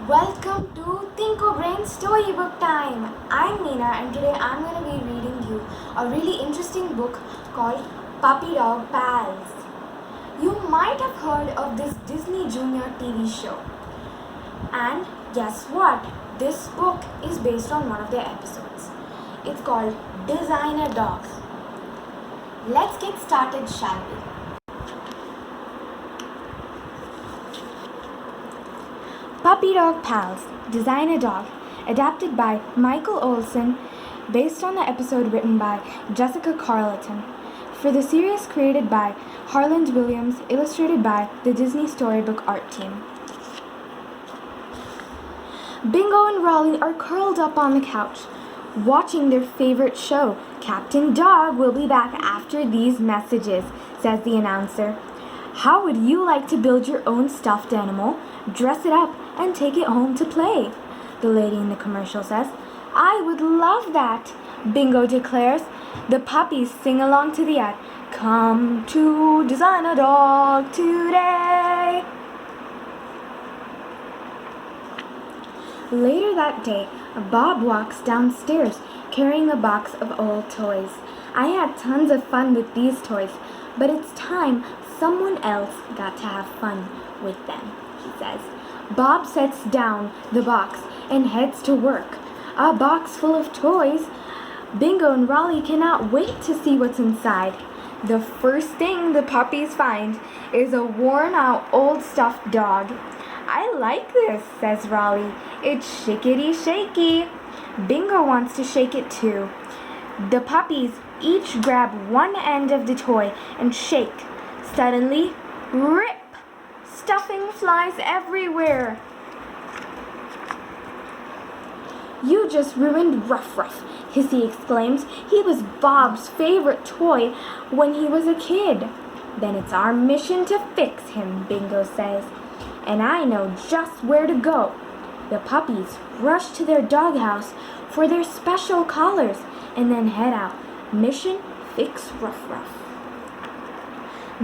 Welcome to Think O Brain Storybook Time. I'm Meena and today I'm going to be reading you a really interesting book called Puppy Dog Pals. You might have heard of this Disney Junior TV show. And guess what? This book is based on one of their episodes. It's called Designer Dogs. Let's get started, shall we? Puppy Dog Pals, Designer Dog, adapted by Michael Olson, based on the episode written by Jessica Carleton. For the series created by Harland Williams, illustrated by the Disney Storybook Art Team. Bingo and Raleigh are curled up on the couch, watching their favorite show. Captain Dog will be back after these messages, says the announcer. How would you like to build your own stuffed animal, dress it up, and take it home to play? The lady in the commercial says. I would love that, Bingo declares. The puppies sing along to the ad. Come to Designer Dog today. Later that day, Bob walks downstairs carrying a box of old toys. I had tons of fun with these toys, but it's time someone else got to have fun with them, he says. Bob sets down the box and heads to work. A box full of toys. Bingo and Raleigh cannot wait to see what's inside. The first thing the puppies find is a worn-out old stuffed dog. I like this, says Raleigh. It's shickety shaky. Bingo wants to shake it too. The puppies each grab one end of the toy and shake. Suddenly, rip! Stuffing flies everywhere. You just ruined Ruff Ruff, Hissy exclaims. He was Bob's favorite toy when he was a kid. Then it's our mission to fix him, Bingo says. And I know just where to go. The puppies rush to their doghouse for their special collars and then head out. Mission Fix Ruff Ruff.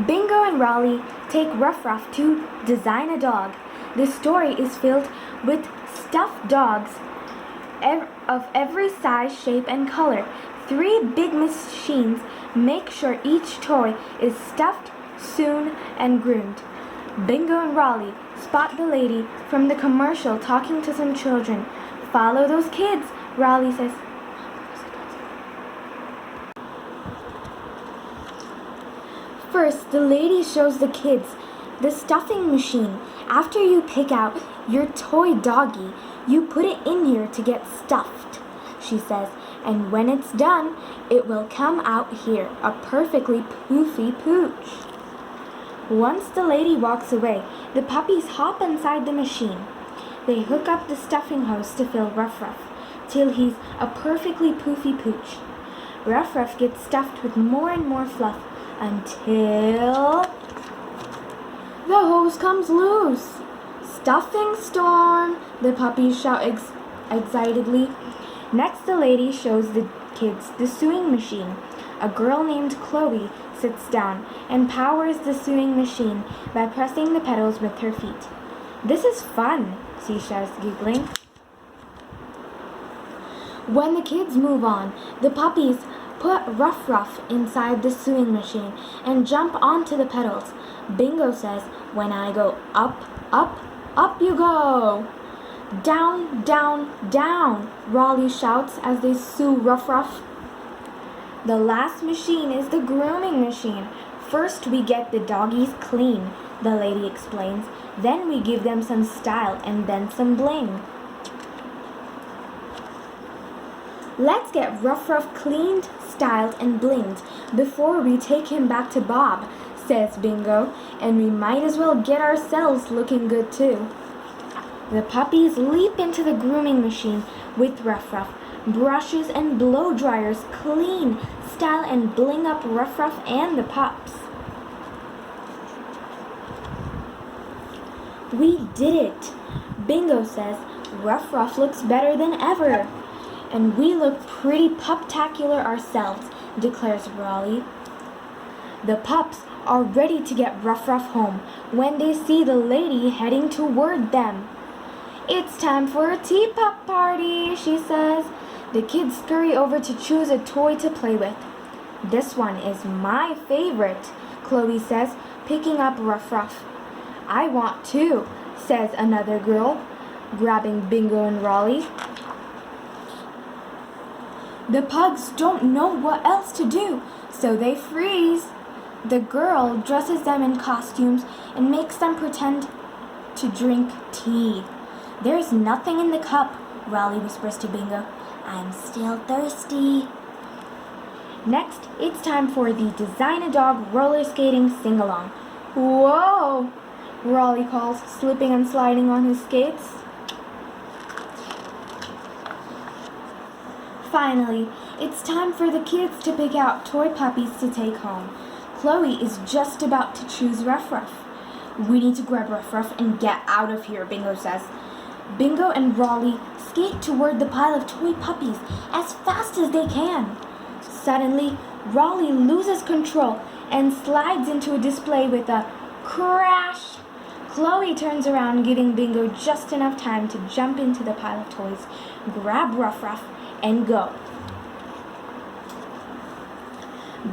Bingo and Raleigh take Ruff Ruff to Design a Dog. The story is filled with stuffed dogs of every size, shape, and color. 3 big machines make sure each toy is stuffed, sewn, and groomed. Bingo and Raleigh spot the lady from the commercial talking to some children. Follow those kids, Raleigh says. First, the lady shows the kids the stuffing machine. After you pick out your toy doggy, you put it in here to get stuffed, she says. And when it's done, it will come out here, a perfectly poofy pooch. Once the lady walks away, the puppies hop inside the machine. They hook up the stuffing hose to fill Ruff Ruff, till he's a perfectly poofy pooch. Ruff Ruff gets stuffed with more and more fluff, until the hose comes loose. Stuffing storm, the puppies shout excitedly. Next, the lady shows the kids the sewing machine. A girl named Chloe sits down and powers the sewing machine by pressing the pedals with her feet. This is fun, she says, giggling. When the kids move on, the puppies put Ruff Ruff inside the sewing machine and jump onto the pedals. Bingo says, when I go up, up, up you go. Down, down, down, Raleigh shouts as they sew Ruff Ruff. The last machine is the grooming machine. First we get the doggies clean, the lady explains. Then we give them some style and then some bling. Let's get Ruff Ruff cleaned, styled, and blinged before we take him back to Bob, says Bingo, and we might as well get ourselves looking good too. The puppies leap into the grooming machine with Ruff Ruff. Brushes and blow dryers clean, style, and bling up Ruff Ruff and the pups. We did it, Bingo says. Ruff Ruff looks better than ever. And we look pretty pup-tacular ourselves, declares Raleigh. The pups are ready to get Ruff Ruff home when they see the lady heading toward them. It's time for a teapot party, she says. The kids scurry over to choose a toy to play with. This one is my favorite, Chloe says, picking up Ruff Ruff. I want to, says another girl, grabbing Bingo and Raleigh. The pugs don't know what else to do, so they freeze. The girl dresses them in costumes and makes them pretend to drink tea. There's nothing in the cup, Raleigh whispers to Bingo. I'm still thirsty. Next, it's time for the Design a Dog roller skating sing-along. Whoa! Raleigh calls, slipping and sliding on his skates. Finally, it's time for the kids to pick out toy puppies to take home. Chloe is just about to choose Ruff Ruff. We need to grab Ruff Ruff and get out of here, Bingo says. Bingo and Raleigh skate toward the pile of toy puppies as fast as they can. Suddenly, Raleigh loses control and slides into a display with a crash. Chloe turns around, giving Bingo just enough time to jump into the pile of toys, grab Ruff Ruff, and go.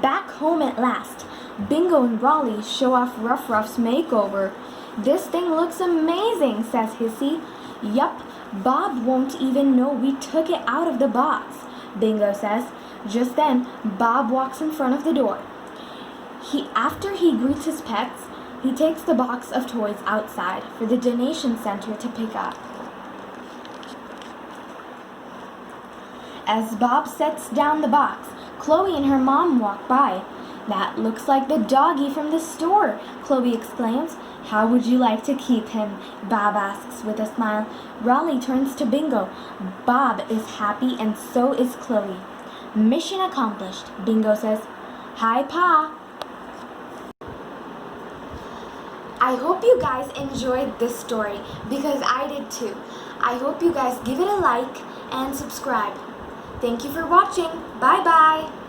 Back home at last, Bingo and Raleigh show off Ruff Ruff's makeover. This thing looks amazing, says Hissy. Yup, Bob won't even know we took it out of the box, Bingo says. Just then, Bob walks in front of the door. After he greets his pets, he takes the box of toys outside for the donation center to pick up. As Bob sets down the box, Chloe and her mom walk by. That looks like the doggy from the store, Chloe exclaims. How would you like to keep him? Bob asks with a smile. Raleigh turns to Bingo. Bob is happy and so is Chloe. Mission accomplished, Bingo says. Hi, Pa. I hope you guys enjoyed this story because I did too. I hope you guys give it a like and subscribe. Thank you for watching. Bye-bye.